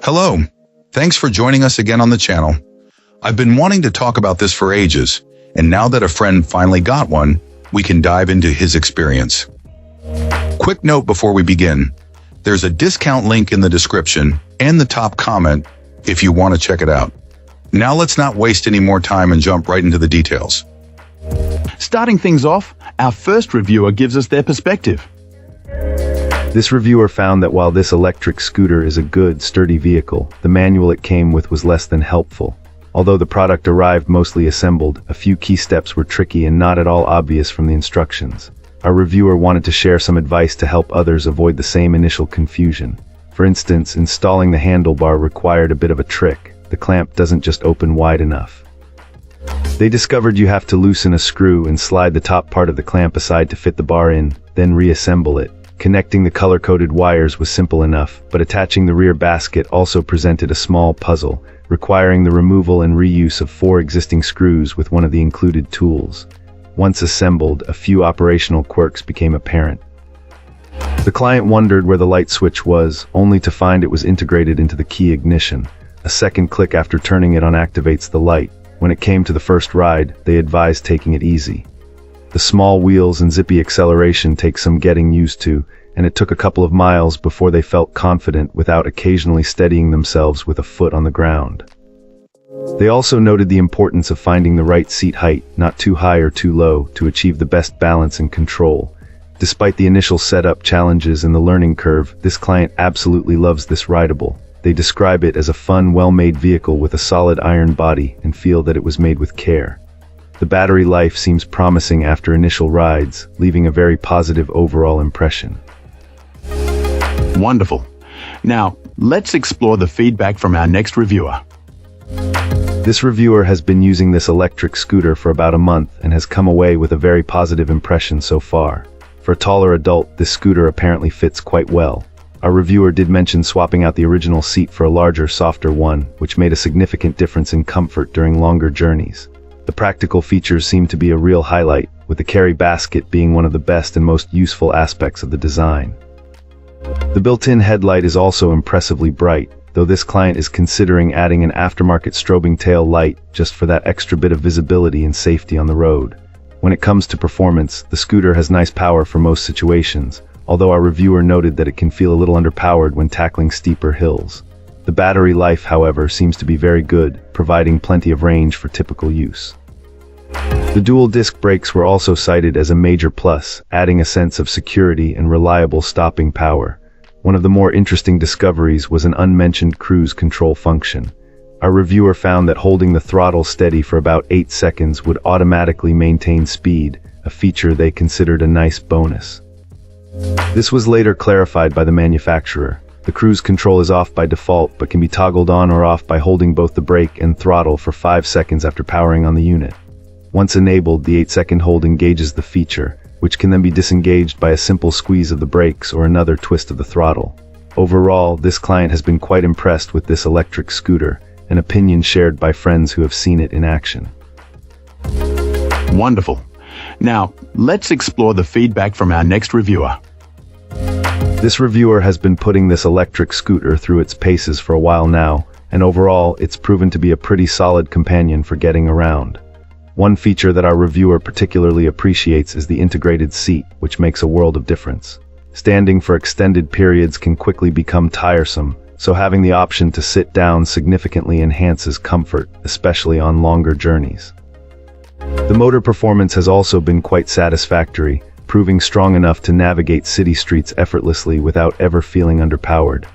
Hello. Thanks for joining us again on the channel. I've been wanting to talk about this for ages, and now that a friend finally got one, we can dive into his experience. Quick note before we begin. There's a discount link in the description and the top comment if you want to check it out. Now let's not waste any more time and jump right into the details. Starting things off, our first reviewer gives us their perspective. This reviewer found that while this electric scooter is a good, sturdy vehicle, the manual it came with was less than helpful. Although the product arrived mostly assembled, a few key steps were tricky and not at all obvious from the instructions. Our reviewer wanted to share some advice to help others avoid the same initial confusion. For instance, installing the handlebar required a bit of a trick. The clamp doesn't just open wide enough. They discovered you have to loosen a screw and slide the top part of the clamp aside to fit the bar in, then reassemble it. Connecting the color-coded wires was simple enough, but attaching the rear basket also presented a small puzzle, requiring the removal and reuse of 4 existing screws with one of the included tools. Once assembled, a few operational quirks became apparent. The client wondered where the light switch was, only to find it was integrated into the key ignition. A second click after turning it on activates the light. When it came to the first ride, they advised taking it easy. The small wheels and zippy acceleration take some getting used to, and it took a couple of miles before they felt confident without occasionally steadying themselves with a foot on the ground. They also noted the importance of finding the right seat height, not too high or too low, to achieve the best balance and control. Despite the initial setup challenges and the learning curve, this client absolutely loves this rideable. They describe it as a fun, well-made vehicle with a solid iron body and feel that it was made with care. The battery life seems promising after initial rides, leaving a very positive overall impression. Wonderful. Now, let's explore the feedback from our next reviewer. This reviewer has been using this electric scooter for about a month and has come away with a very positive impression so far. For a taller adult, this scooter apparently fits quite well. Our reviewer did mention swapping out the original seat for a larger, softer one, which made a significant difference in comfort during longer journeys. The practical features seem to be a real highlight, with the carry basket being one of the best and most useful aspects of the design. The built-in headlight is also impressively bright, though this client is considering adding an aftermarket strobing tail light just for that extra bit of visibility and safety on the road. When it comes to performance, the scooter has nice power for most situations, although our reviewer noted that it can feel a little underpowered when tackling steeper hills. The battery life, however, seems to be very good, providing plenty of range for typical use. The dual disc brakes were also cited as a major plus, adding a sense of security and reliable stopping power. One of the more interesting discoveries was an unmentioned cruise control function. Our reviewer found that holding the throttle steady for about 8 seconds would automatically maintain speed, a feature they considered a nice bonus. This was later clarified by the manufacturer. The cruise control is off by default but can be toggled on or off by holding both the brake and throttle for 5 seconds after powering on the unit. Once enabled, the 8-second hold engages the feature, which can then be disengaged by a simple squeeze of the brakes or another twist of the throttle. Overall, this client has been quite impressed with this electric scooter, an opinion shared by friends who have seen it in action. Wonderful. Now, let's explore the feedback from our next reviewer. This reviewer has been putting this electric scooter through its paces for a while now, and overall, it's proven to be a pretty solid companion for getting around. One feature that our reviewer particularly appreciates is the integrated seat, which makes a world of difference. Standing for extended periods can quickly become tiresome, so having the option to sit down significantly enhances comfort, especially on longer journeys. The motor performance has also been quite satisfactory, proving strong enough to navigate city streets effortlessly without ever feeling underpowered.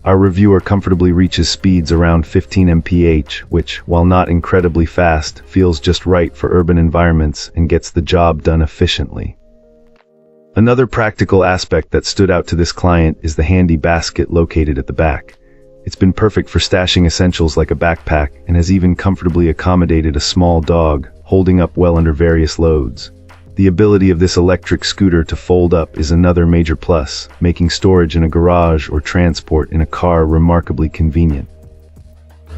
Our reviewer comfortably reaches speeds around 15 mph, which, while not incredibly fast, feels just right for urban environments and gets the job done efficiently. Another practical aspect that stood out to this client is the handy basket located at the back. It's been perfect for stashing essentials like a backpack and has even comfortably accommodated a small dog, holding up well under various loads. The ability of this electric scooter to fold up is another major plus, making storage in a garage or transport in a car remarkably convenient.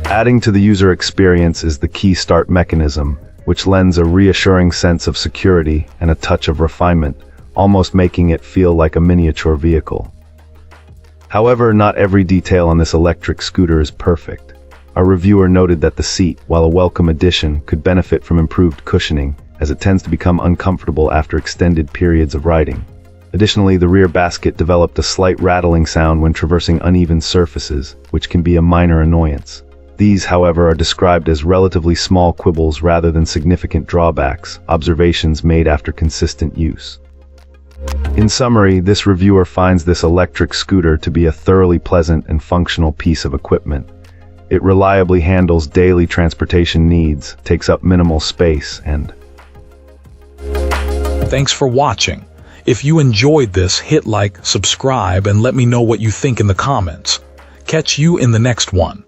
Adding to the user experience is the key start mechanism, which lends a reassuring sense of security and a touch of refinement, almost making it feel like a miniature vehicle. However, not every detail on this electric scooter is perfect. Our reviewer noted that the seat, while a welcome addition, could benefit from improved cushioning, as it tends to become uncomfortable after extended periods of riding. Additionally, the rear basket developed a slight rattling sound when traversing uneven surfaces, which can be a minor annoyance. These, however, are described as relatively small quibbles rather than significant drawbacks, observations made after consistent use. In summary, this reviewer finds this electric scooter to be a thoroughly pleasant and functional piece of equipment. It reliably handles daily transportation needs, takes up minimal space, and... Thanks for watching. If you enjoyed this, hit like, subscribe, and let me know what you think in the comments. Catch you in the next one.